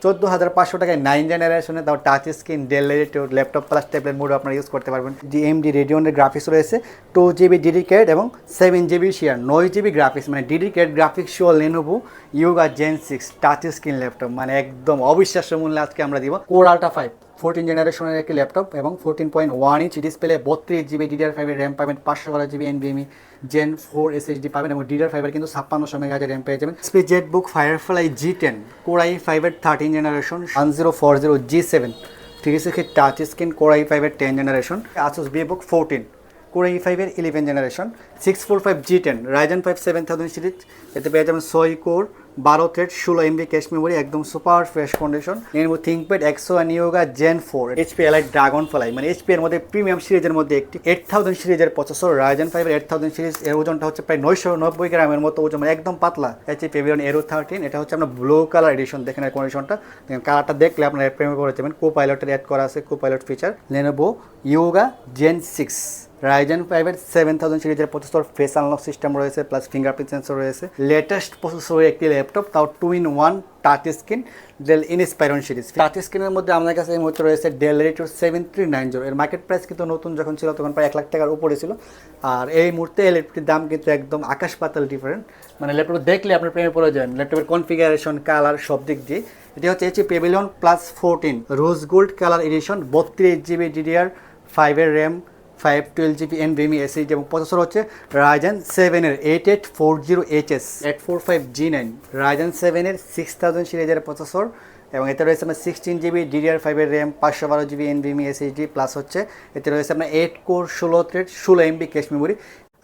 14,500 টাকায় 9 জেনারেশনে তাও touch screen del laptop plus tablet mode আপনারা ইউজ করতে পারবেন। AMD রেডিয়নের গ্রাফিক্স রয়েছে 2GB ডেডিকেটেড এবং 7GB শেয়ার 9GB গ্রাফিক্স, মানে ডেডিকেটেড গ্রাফিক্স সহ Lenovo Yoga Gen 6 touch screen laptop, মানে একদম অবিশ্বাস্য মূল্যে আজকে আমরা দিব। Core Ultra 5 14 জেনারেশনের একটি ল্যাপটপ এবং 14.1 ইঞ্চ ডিসপ্লে, 32GB DDR5 এর র্যাম পাবেন, 512GB NVMe Gen 4 SSD পাবেন এবং DDR5 এর কিন্তু 5600 মেগাহার্জ র্যাম পেয়ে যাবেন। Jetbook Firefly G10 Core i5 এর 13 জেনারেশন 1040 G7 36 এর টাচ স্ক্রিন Core i5 এর 10 generation, Asus VivoBook 14 Core i5 এর 11 জেনারেশন 645 G10 Ryzen 5 7000 সিরিজ, এতে পেয়ে যাবেন 6 core 12 thread 16 MB cache memory, একদম সুপার ফ্রেশ কন্ডিশন। এর মধ্যে ThinkPad Exo and Yoga Gen 4 HP Elite Dragonfly, মানে HP এর মধ্যে প্রিমিয়াম সিরিজের মধ্যে একটি 8000 সিরিজের প্রসেসর, Ryzen 5 এর 8000 সিরিজ, এর ওজনটা হচ্ছে প্রায় 990 গ্রামের মতো ওজন, মানে একদম পাতলা। HP Pavilion Aero 13, এটা হচ্ছে আপনার ব্লু কালার এডিশন, দেখেন এর কন্ডিশনটা, কালারটা দেখলে আপনারা প্রেমে পড়ে যাবেন। কোপাইলটের অ্যাড করা আছে, Copilot feature. Lenovo Yoga Gen 6 Ryzen 5 এর 7000 সিরিজের প্রসেসর, ফেস আনলক সিস্টেম রয়েছে, প্লাস ফিঙ্গারপ্রিন্ট সেন্সর রয়েছে। লেটেস্ট প্রসেসরের একটি ল্যাপটপ, তাও 2-in-1 touch screen Dell Inspiron series. Touch স্ক্রিনের মধ্যে আমাদের কাছে এই মুহূর্তে রয়েছে ডেল ল্যাটিটিউড 7390, এর মার্কেট প্রাইস কিন্তু নতুন যখন ছিল তখন প্রায় 1 লাখ টাকার উপরে ছিল, আর এই মুহূর্তে এই ল্যাপটপটির দাম কিন্তু একদম আকাশ পাতাল ডিফারেন্ট, মানে ল্যাপটপ দেখলে আপনার প্রেমে পড়ে যাবেন ল্যাপটপের কনফিগারেশন, কালার সব দিক দিয়ে। এটি হচ্ছে HP Pavilion Plus 14 rose gold colour addition, 32GB DDR5 এর র্যাম, 512GB NVMe SSD এবং প্রসেসর হচ্ছে Ryzen 7 এর 8840HS 845G9 Ryzen 7 এর 6000 সিরিজের প্রসেসর, এবং এতে রয়েছে আপনার 16GB DDR5 এর RAM, 512GB NVMe SSD, plus হচ্ছে এতে রয়েছে আপনার 8 core 16 thread 16 MB cache memory.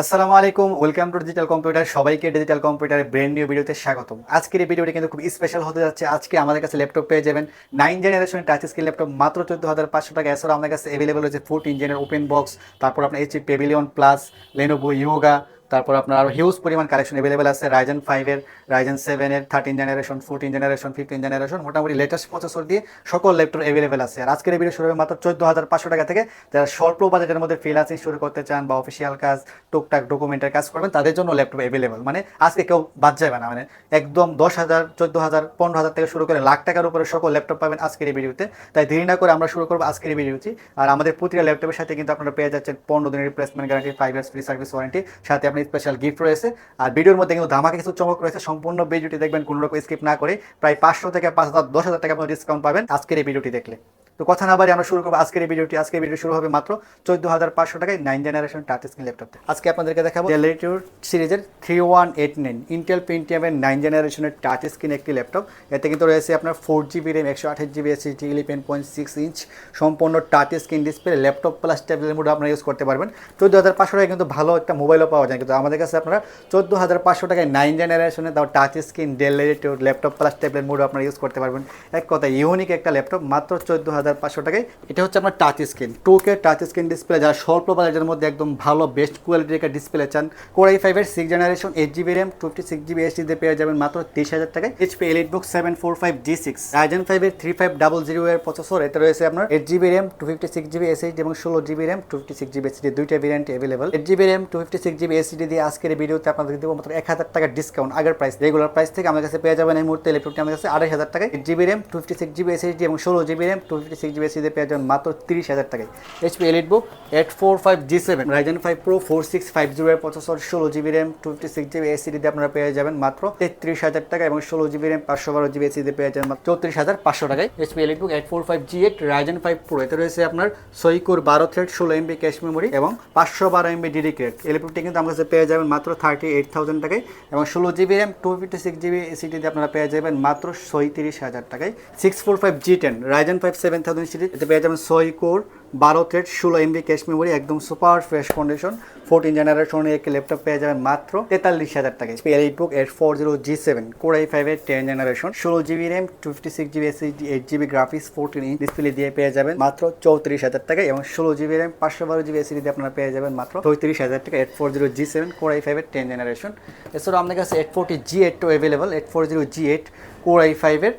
আসসালামু আলাইকুম, ওয়েলকাম টু ডিজিটাল কম্পিউটার। সবাইকে ডিজিটাল কম্পিউটারের ব্র্যান্ড নিউ ভিডিওতে স্বাগতম। আজকের এই ভিডিওটি কিন্তু খুব স্পেশাল হতে যাচ্ছে। আজকে আমাদের কাছে ল্যাপটপ পেয়ে যাবেন 9 জেনারেশনের টাচ স্ক্রিন ল্যাপটপ মাত্র 14,500 টাকা। এছাড়াও আমাদের কাছে অ্যাভেলেবল হচ্ছে 14 জেনের ওপেন বক্স, তারপর আপনার HP Pavilion plus Lenovo Yoga, তারপর আপনার আরও হিউজ পরিমাণ কালেকশন অ্যাভেলেবল আছে। Ryzen 5 এর, Ryzen 7 এর 13 জেনারেশন, 14 জেনারেশন, 15 জেনারেশন, মোটামুটি লেটেস্ট প্রসেসর দিয়ে সকল ল্যাপটপ অ্যাভেলেবল আছে। আর আজকের এই ভিডিও শুরু হবে মাত্র 14,500 টাকা থেকে। যারা স্বল্প বাজেটের মধ্যে ফ্রিল্যান্সিং শুরু করতে চান বা অফিসিয়াল কাজ, টুকটাক ডকুমেন্টের কাজ করবেন, তাদের জন্য ল্যাপটপ অ্যাভেলেবল, মানে আজকে কেউ বাদ যাবে না, মানে একদম 10,000, 14,000, 15,000 থেকে শুরু করে লাখ টাকার উপরে সকল ল্যাপটপ পাবেন আজকের এই ভিডিওতে। তাই দেরি না করে আমরা শুরু করবো আজকের এই ভিডিওটি। আর আমাদের প্রতিটা ল্যাপটপের সাথে কিন্তু আপনারা পেয়ে যাচ্ছেন 15 দিনের replacement guarantee, 5 years free service warranty, সাথে আপনি স্পেশাল গিফট রয়েছে। আর ভিডিওর মধ্যে কিন্তু ধামাকা কিছু চমক রয়েছে, সম্পূর্ণ ভিডিওটি দেখবেন, কোনো রকম স্কিপ না করে। প্রায় 500 থেকে 5,000, 10,000 টাকা আপনার ডিসকাউন্ট পাবেন আজকের এই ভিডিওটি দেখলে। তো কথা না বাড়ি আমরা শুরু করবো আজকের এই ভিডিওটি। আজকের ভিডিও শুরু হবে মাত্র 14,500 টাকায় 9 জেনারেশন টাচ স্ক্রিন ল্যাপটপ। আজকে আপনাদেরকে দেখাবো Dell ল্যাটিটিউড সিরিজের 3189 ইন্টেল পেন্টিয়াম এর 9 জেনারেশনের টাচ স্ক্রিন একটি ল্যাপটপ। এতে কিন্তু রয়েছে আপনার 4GB RAM, 128GB SSD, 11.6 inch সম্পূর্ণ touch screen display, laptop plus tablet mode আপনারা ইউজ করতে পারবেন। 14,500 টাকায় কিন্তু ভালো একটা মোবাইলও পাওয়া যায়, কিন্তু আমাদের কাছে আপনারা 14,500 টাকায় 9 জেনারেশনে তাও touch screen del Latitude laptop plus tablet mode আপনারা ইউজ করতে পারবেন। এক কথা ইউনিক একটা ল্যাপটপ মাত্র 14,500 টাকায়। এটা হচ্ছে আপনার touch screen 2K touch screen display, যারা স্বল্প বাজেটের মধ্যে একদম ভালো বেস্ট কোয়ালিটির একটা ডিসপ্লে চান। Core i5 এর 6 generation 8GB RAM, 56GB SSD পেয়ে যাবেন মাত্র 30,000 টাকায়। HP EliteBook 745 G6 Ryzen 5 এর 3500 এর প্রসেসর, এতে রয়েছে আপনার 8GB র্যাম, 256GB SSD এবং 16GB র্যাম, 256GB SSD, দুইটা variant available. 8GB RAM, 256GB SSD দিয়ে আজকের এই ভিডিওতে আপনাদের দেব মাত্র 1000 টাকা ডিসকাউন্ট। আগের প্রাইস, রেগুলার প্রাইস থেকে আমাদের কাছে পেয়ে যাবেন এই মুহূর্তে ল্যাপটপটি আমাদের কাছে 2,500 টাকায়। 8GB র্যাম, 256GB SSD এবং 16GB র্যাম, 256GB SSD পেয়ে যাবেন মাত্র 30,000 টাকায়। HP EliteBook 845 G7 Ryzen 5 Pro 4650 এর processor, 16GB RAM, 256GB SSD দিয়ে আপনারা পেয়ে যাবেন মাত্র 33,000 টাকা এবং 16GB র্যাম, 512GB SSD পেয়ে যাবেন মাত্র 34,500 টাকায়। HP EliteBook 845 G8 Ryzen 5 Pro, এতে রয়েছে আপনার 6 core 12 thread 16 MB cache memory এবং 512 MB ডেডিকেটেড। এই ল্যাপটপটি কিন্তু আমাদের কাছে পেয়ে যাবেন মাত্র 38,000 টাকায় এবং 16GB র্যাম, 256GB SSD দিয়ে আপনারা পেয়ে যাবেন মাত্র 37,000 টাকায়। 645 G10 Ryzen 5 7000 সিরিজ, এতে পেয়ে যাবেন 6 core 12 thread 16 MB cache memory, একদম সুপার ফ্রেশ কন্ডিশন। 14 জেনারেশনের একটি ল্যাপটপ পেয়ে যাবেন মাত্র 43,000 টাকায়। EliteBook 840 G7 Core i5 এর 10 generation, 16GB RAM, 256GB SSD, 8GB graphics, 14 inch display দিয়ে পেয়ে যাবেন মাত্র 34,000 টাকায় এবং 16GB র্যাম, 512GB SSD দিয়ে আপনারা পেয়ে যাবেন মাত্র 33,000 টাকা। 840 G7 Core i5 এর 10 জেনারেশন। এছাড়াও আমাদের কাছে 840 G8 ও অ্যাভেলেবল। 840 G8 Core i5 এর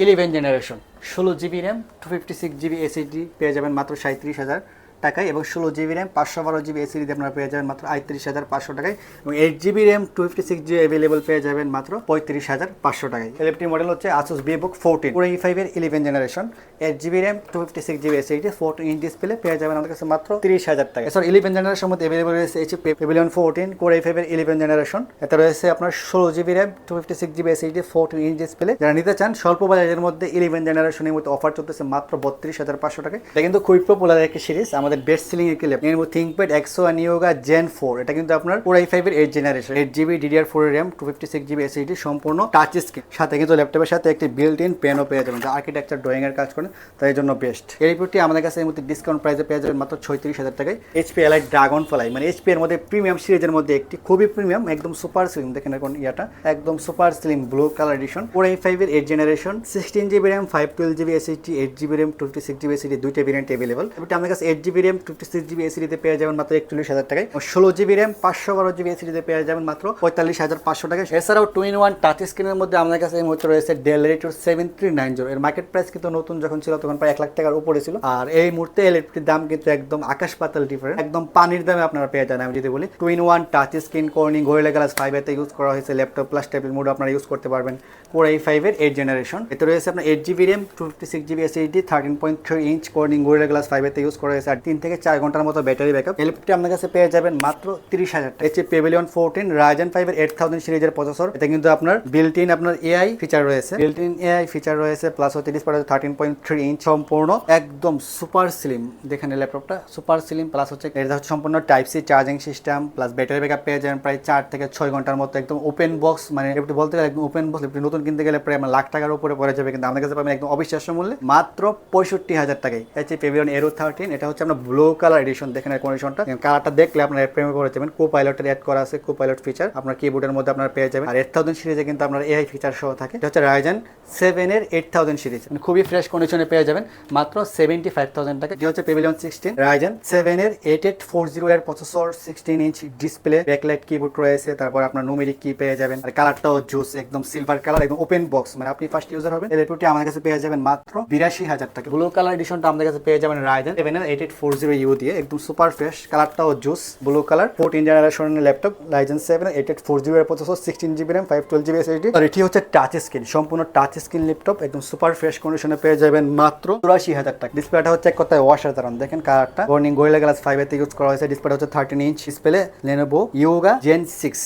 11 generation, 16GB RAM, 256GB SSD পেয়ে যাবেন মাত্র 37,000 টাকায় এবং 16GB র্যাম 512GB এসএসডি দিয়ে আপনারা পেয়ে যাবেন মাত্র ৩৮,৫০০ টাকায় এবং 8GB র্যাম 256GB অ্যাভেলেবল পেয়ে যাবেন মাত্র ৩৫,৫০০ টাকায়। ল্যাপটপটির মডেল হচ্ছে Asus VivoBook 14 Core i5 এর 11 generation, 8GB RAM 256GB SSD 14 inch display পেয়ে যাবেন আমাদের কাছে মাত্র 30,০০০ টাকা। এছাড়া 11 জেনারেশন মধ্যে অ্যাভেলেবল রয়েছে Pavilion 14 Core i5 এর 11 জেনারেশন, এতে রয়েছে আপনার 16GB RAM 256GB SSD 14 inch display. যারা নিতে চান স্বল্প বাজেটের মধ্যে 11 জেনারেশনের মধ্যে অফার চলতেছে মাত্র 32,৫০০ টাকায়। এটা কিন্তু খুবই পপুলার একটি সিরিজ, আমাদের বেস্ট সেলিং একটি ল্যাপটপ। এর মধ্যে ThinkPad Exo Nioga Gen 4, এটা কিন্তু আপনার Core i5 এর 8 জেনারেশন, 8GB DDR4 এর RAM 256GB এসএসডি সম্পূর্ণ টাচ স্ক্রিন, সাথে কিন্তু ল্যাপটপের সাথে একটি বিল্ট ইন পেনও পেয়ে যাবেন, যা আর্কিটেকচার ড্রয়িং এর কাজ করেন তাই জন্য বেস্ট। এই ল্যাপটপটি আমাদের কাছে এর মধ্যে ডিসকাউন্ট প্রাইসে পেয়ে যাবেন মাত্র 36,০০০ টাকায়। HP Elite Dragonfly, মানে HP এর মধ্যে প্রিমিয়াম সিরিজের মধ্যে একটি খুবই প্রিমিয়াম, একদম সুপার স্লিম, দেখেন এখন ইয়াটা একদম super slim blue colour addition, Core i5 এর 8 generation, 16GB RAM 512GB SSD, 8GB RAM 256GB SSD, দুইটা ভেরিয়েন্ট अवेलेबल। এটা আমাদের কাছে 8GB RAM 256GB এসএসডি তে পেয়ে যাবেন মাত্র 41,০০০ টাকায়, 16GB RAM 512GB এসএসডি তে পেয়ে যাবেন মাত্র 45,৫০০ টাকায়। এছাড়াও 2-in-1 টাচ স্ক্রিনের মধ্যে আমাদের কাছে এই মুহূর্তে রয়েছে Dell Latitude 7390, এর মার্কেট প্রাইস কিন্তু নতুন যখন ছিল তখন প্রায় 1 লাখ টাকার উপরে ছিল, আর এই মুহূর্তে এই ল্যাপটপটির দাম কিন্তু একদম আকাশ পাতাল ডিফারেন্ট, একদম পানির দামে আপনারা পেয়ে যান। আমি যদি বলি 2-in-1 touch screen Corning Gorilla Glass 5 এতে ইউজ করা হয়েছে, ল্যাপটপ প্লাস ট্যাবলেট মোড আপনারা ইউজ করতে পারবেন। Core i5 এর 8 জেনারেশন, এতে রয়েছে আপনার 8GB RAM 256GB SSD, 13.3 inch Corning Gorilla Glass 5 এতে ইউজ করা হয়েছে, আর 3 থেকে 4 ঘন্টার মতো ব্যাটারি ব্যাকআপ। এই ল্যাপটপটি আপনার কাছে পেয়ে যাবেন মাত্র 30,০০০ টাকা। হচ্ছে Pavilion 14 Ryzen 5 এর 8000 সিরিজের প্রসেসর, এটা কিন্তু আপনার বিল্ট ইন আপনার AI ফিচার রয়েছে, প্লাস হচ্ছে ডিসপ্লে 13.3 ইঞ্চ সম্পূর্ণ একদম সুপার স্লিম, দেখেন এই ল্যাপটপটা সুপার স্লিম, প্লাস হচ্ছে এটা হচ্ছে সম্পূর্ণ type C charging system, plus battery backup পেয়ে যাবেন প্রায় 4 থেকে 6 ঘন্টার মতো, একদম ওপেন বক্স, মানে একটু বলতে গেলে একদম ওপেন বক্স। নতুন কিনতে গেলে প্রায় লাখ টাকার উপরে পড়ে যাবে, কিন্তু আমাদের কাছে পাবেন একদম অবিশ্বাস্য মূল্যে মাত্র 65,০০০ টাকায়। হচ্ছে Pavilion Aero 13, এটা হচ্ছে আপনার ব্লু কালার এডিশন, দেখেন এই কন্ডিশনটা, কালারটা দেখলে আপনার প্রেমে পড়ে যাবেন। কো-পাইলটের অ্যাড করা আছে, কো-পাইলট ফিচার আপনার কিবোর্ডের মধ্যে আপনারা পেয়ে যাবেন, আর 8000 সিরিজে কিন্তু আপনার AI ফিচার সহ থাকে। এটা হচ্ছে Ryzen 7 এর 8000 সিরিজ, মানে খুবই ফ্রেশ কন্ডিশনে পেয়ে যাবেন মাত্র 75,000 টাকা। এটা হচ্ছে Pavilion 16 Ryzen 7 এর 8840 এর processor, 16 inch display, backlight keyboard রয়েছে, তারপর আপনার নুমেরিক কি পেয়ে যাবেন, আর কালারটাও জুস, একদম সিলভার কালার, একদম ওপেন বক্স, মানে আপনি ফার্স্ট ইউজার হবেন। এই ল্যাপটপটি আমাদের কাছে পেয়ে যাবেন মাত্র 82,000 টাকা। ব্লু কালার এডিশনটা আমাদের কাছে পেয়ে যাবেন Ryzen 7 এর 8840U দিয়ে, একদম সুপার ফ্রেশ, কালারটাও জুস ব্লু কালার, 14 জেনারেশনের ল্যাপটপ, Ryzen 7 এর 8840 এর processor, 16GB RAM 512GB SSD, আর এটি হচ্ছে টাচ স্ক্রিন, সম্পূর্ণ টাচ স্ক্রিন ল্যাপটপ, একদম সুপার ফ্রেশ কন্ডিশনে পেয়ে যাবেন মাত্র 84,000 টাকা। ডিসপ্লেটা হচ্ছে এক কথায় অসাধারণ, দেখেন কালারটা কর্নিং Gorilla Glass 5 এতে ইউজ করা হয়েছে, ডিসপ্লেটা হচ্ছে 13 inch display, Lenovo Yoga Gen 6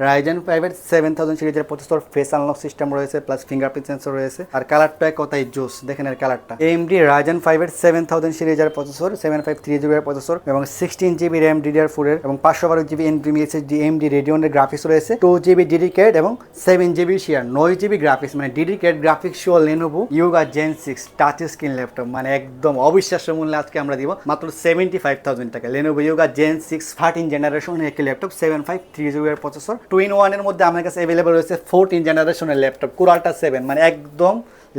Ryzen 5 এর 7000 সিরিজের প্রসেসর, ফেস আনলক সিস্টেম রয়েছে, প্লাস ফিঙ্গারপ্রিন্ট সেন্সর রয়েছে, আর কালারটা কথাই জোস, দেখেন এর কালারটা। AMD Ryzen 5 এর 7000 সিরিজের প্রসেসর, 753GB এর প্রসেসর এবং 16GB RAM DDR4 এর এবং 512GB NVMe SSD AMD Radeon এর গ্রাফিক্স রয়েছে, 2GB ডেডিকেটেড এবং 7GB শেয়ার 9GB গ্রাফিক্স, মানে ডেডিকেটেড গ্রাফিক্স সহ Lenovo Yoga Gen 6 touch screen laptop, মানে একদম অবিশ্বাস্য মূল্যে আজকে আমরা দিব মাত্র 75,000 টাকা। Lenovo Yoga Gen 6 13 জেনারেশনের একটি ল্যাপটপ, 753GB এর প্রসেসর, 2-in-1 এর মধ্যে আমাদের কাছে अवेलेबल রয়েছে 14 জেনারেশনের ল্যাপটপ, Core Ultra 7, মানে একদম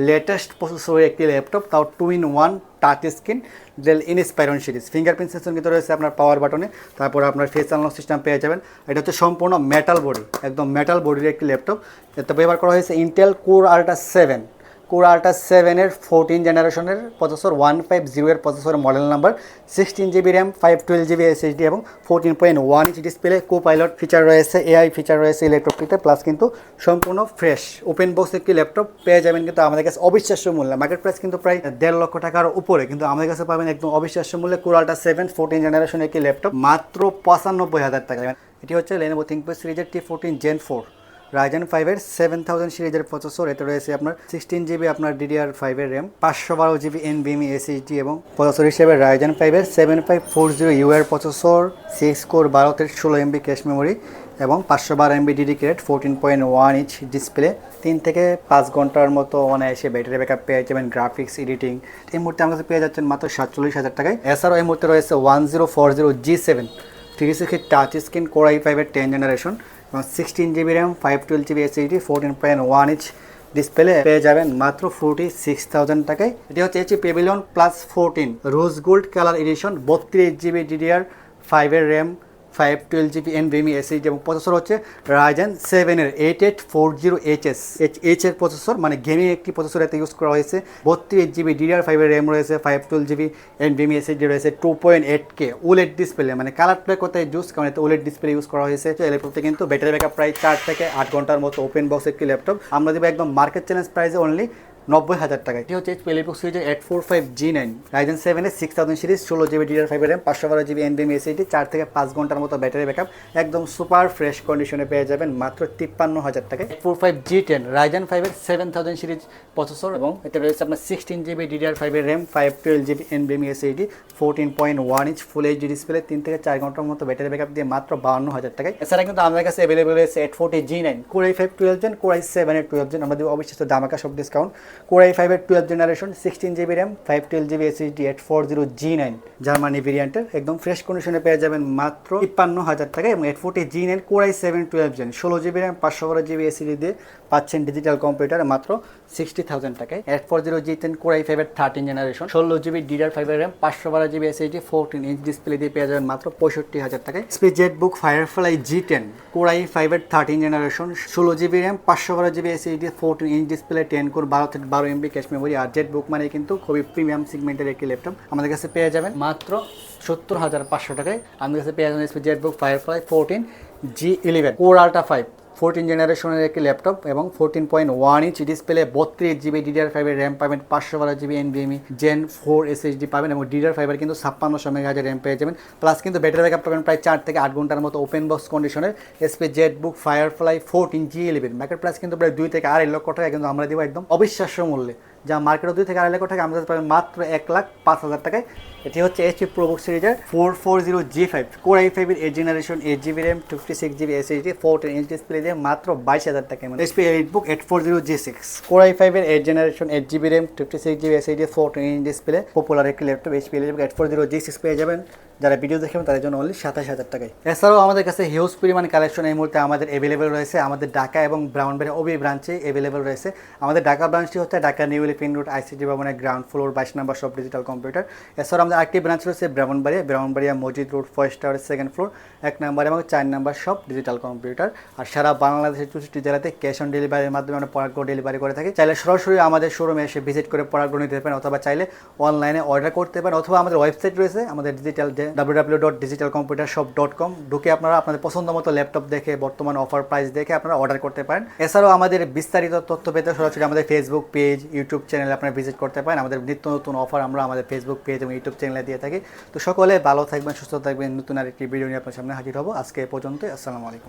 লেটেস্ট প্রসেসরের একটি ল্যাপটপ, তাও 2-in-1 touch screen Dell Inspiron series, fingerprint sensor কিন্তু রয়েছে আপনার পাওয়ার বাটনে, তারপর আপনার ফেস আনলক সিস্টেম পেয়ে যাবেন। এটা হচ্ছে সম্পূর্ণ মেটাল বডি, একদম মেটাল বডির একটি ল্যাপটপ, এতে ব্যবহার করা হয়েছে Intel Core Ultra 7 Core Ultra 7 এর 14 জেনারেশনের প্রসেসর, 150 এর processor, model number, 16GB RAM 512GB SSD এবং 14.1 ইঞ্চ ডিসপ্লে, কো-পাইলট ফিচার রয়েছে, AI ফিচার রয়েছে ল্যাপটপটিতে, প্লাস কিন্তু সম্পূর্ণ ফ্রেশ ওপেন বক্স একটি ল্যাপটপ পেয়ে যাবেন কিন্তু আমাদের কাছে অবিশ্বাস্য মূল্যে। মার্কেট প্রাইস কিন্তু প্রায় 1.5 লক্ষ টাকার উপরে, কিন্তু আমাদের কাছে পাবেন একদম অবিশ্বাস্য মূল্যে Core Ultra 7 14 জেনারেশনের একটি ল্যাপটপ মাত্র 95,000 টাকা। এটি হচ্ছে Lenovo ThinkPad সিরিজের T14 Gen 4 Ryzen 5 এর 7000 সিরিজের প্রসেসর, এতে রয়েছে আপনার 16GB আপনার DDR5 এর RAM, 512GB NVMe SSD এবং প্রসেসর হিসেবে Ryzen 5 এর 7540U এর processor, 6 core 12/16MB cache memory এবং 512MB ডেডিকেটেড 14.1 ইঞ্চ ডিসপ্লে, 3 থেকে 5 ঘন্টার মতো অনায়াসে ব্যাটারি ব্যাকআপ পেয়ে যাবেন। গ্রাফিক্স এডিটিং এই মুহূর্তে আমার কাছে পেয়ে যাচ্ছেন মাত্র 47,000 টাকায়। এছাড়াও এই মুহূর্তে রয়েছে 1040G7 360 touch screen Core i5 এর 10 জেনারেশন এবং 16GB RAM 512GB SSD 14.1 inch display পেয়ে যাবেন মাত্র 46,000 টাকায়। এটি হচ্ছে Pavilion Plus 14 rose gold colour addition, 32GB DDR5 এর RAM, 512GB NVMe SSD এবং প্রসেসর হচ্ছে Ryzen 7 এর 8840HS এর প্রসেসর, মানে গেমিং একটি প্রসেসর এতে ইউজ করা হয়েছে। 32GB DDR5 এর RAM রয়েছে, 512GB NVMe SSD রয়েছে, 2.8K OLED ডিসপ্লে, মানে কালার প্লে করতে জুস, কারণ এতে OLED ডিসপ্লে ইউজ করা হয়েছে। এই ল্যাপটপে কিন্তু ব্যাটারি ব্যাকআপ প্রায় 4 থেকে 8 ঘন্টার মতো ওপেন বক্স একটি ল্যাপটপ। আমরা দেবো একদম মার্কেট চ্যালেঞ্জ প্রাইসে অনলি 90,000 টাকায়। এটি হচ্ছে HP ল্যাপটপ সিরিজের 845G9 Ryzen 7 এর 6000 series, 16GB DDR5 RAM, 512GB NVMe SSD, 4 থেকে 5 ঘন্টার মতো ব্যাটারি ব্যাকআপ, একদম সুপার ফ্রেশ কন্ডিশনে পেয়ে যাবেন মাত্র 53,000 টাকায়। 845G10 Ryzen 5 এর 7000 সিরিজ প্রসেসর এবং এতে রয়েছে আপনার 16GB DDR5 এর RAM, 512GB NVMe SSD, 14.1 inch full HD display, 3 থেকে 4 ঘন্টার মতো ব্যাটারি ব্যাকআপ দিয়ে মাত্র 52,000 টাকায়। এছাড়া কিন্তু আমাদের কাছে অ্যাভেলেবল রয়েছে 840G9 Core i5 12 Gen, Core i7 এর 12 Gen, আমরা দিব অবশ্যই ধামাকা সব ডিসকাউন্ট। Core i5 এর 12 generation, 16GB RAM, 512GB SSD, 840G9 Germany ভেরিয়েন্টের, একদম ফ্রেশ কন্ডিশনে পেয়ে যাবেন মাত্র 53,000 টাকায়। এবং 840G9 Core i7 12 Gen, 16GB RAM, 512GB SSD দিয়ে পাচ্ছেন ডিজিটাল কম্পিউটার মাত্র 60,000 টাকায়। 840G10 Core i5 এর 13 জেনারেশন, 16GB DDR5 এর RAM, 512GB SSD, 14 inch display দিয়ে পেয়ে যাবেন মাত্র 65,000 টাকায়। HP ZBook Firefly G10 Core i5 এর 13 generation, 16GB RAM, 512GB SSD, 14 inch display, 10 core, 12 MB cache memory. আর ZBook মানে কিন্তু খুবই প্রিমিয়াম সেগমেন্টের একটি ল্যাপটপ, আমাদের কাছে পেয়ে যাবেন মাত্র 70,500 টাকায়। আমাদের কাছে পেয়ে যাবেন HP ZBook Firefly 14G11 Core Ultra 5 14 জেনারেশনের একটি ল্যাপটপ এবং 14.1 ইঞ্চ ডিসপ্লে, 32GB DDR5 এর RAM পাবেন, 512GB NVMe Gen 4 SSD পাবেন এবং DDR5 এর কিন্তু 5600 MHz RAM পেয়ে যাবেন। প্লাস কিন্তু ব্যাটারি ব্যাকআপ পাবেন প্রায় 4 থেকে 8 ঘন্টার মতো ওপেন বক্স কন্ডিশনের HP ZBook Firefly 14G11। Market price কিন্তু প্রায় 2 থেকে 2.5 লক্ষ টাকা, কিন্তু আমরা দিব একদম অবিশ্বাস্য মূল্যে, যা মার্কেটে 2 থেকে 2.5 লক্ষ টাকা আমাদের পাবেন মাত্র 1,05,000 টাকায়। এটি হচ্ছে HP ProBook সিরিজের 440G5 Core i5 এর 8 generation, 8GB RAM, 56GB SSD, 14 inch display দিয়ে মাত্র 22,000 টাকায়। HP EliteBook 840G6 Core i5 এর 8 generation, 8GB RAM, 56GB SSD, 14 inch display, popular একটি ল্যাপটপ। HP EliteBook 840G6 পেয়ে যাবেন যারা ভিডিও দেখবেন তাদের জন্য অনলি 27,000 টাকায়। এছাড়াও আমাদের কাছে হিউজ পরিমাণ কালেকশন এই মুহূর্তে আমাদের অ্যাভেলেবেল রয়েছে। আমাদের ঢাকা এবং ব্রাউনবাড়িয়া ওবি ব্রাঞ্চে অ্যাভেলেবেল রয়েছে। আমাদের ঢাকা ব্রাঞ্চটি হচ্ছে Dhaka new elephant road ICT ভবনের গ্রাউন্ড ফ্লোর 22 নম্বর শপ ডিজিটাল কম্পিউটার। এছাড়াও আমাদের আরেকটি ব্রাঞ্চ রয়েছে ব্রাউনবাড়িয়া মসজিদ রোড ফার্স্ট টাওয়ারের 2nd ফ্লোর 1 নম্বর এবং 4 নম্বর শপ ডিজিটাল কম্পিউটার। আর সারা বাংলাদেশের 64 জেলাতে ক্যাশ অন ডেলিভারির মাধ্যমে আমরা প্রোডাক্টগুলো ডেলিভারি করে থাকি। চাইলে সরাসরি আমাদের শোরুমে এসে ভিজিট করে প্রোডাক্টগুলো নিতে পারেন, অথবা চাইলে অনলাইনে অর্ডার করতে পারেন, অথবা আমাদের ওয়েবসাইট রয়েছে আমাদের ডিজিটাল www.digitalcomputershop.com, ঢুকে আপনারা আপনাদের পছন্দ মতো ল্যাপটপ দেখে বর্তমান অফার প্রাইস দেখে আপনারা অর্ডার করতে পারেন। এছাড়াও আমাদের বিস্তারিত তথ্য পেতে সরাসরি আমাদের ফেসবুক পেজ, ইউটিউব চ্যানেলে আপনারা ভিজিট করতে পারেন। আমাদের নিত্য নতুন অফার আমরা আমাদের ফেসবুক পেজ এবং ইউটিউব চ্যানেলে দিয়ে থাকি। তো সকলে ভালো থাকবেন, সুস্থ থাকবেন। নতুন আরেকটি ভিডিও নিয়ে আপনার সামনে হাজির হব। আজকে এ পর্যন্ত, আসসালামু আলাইকুম।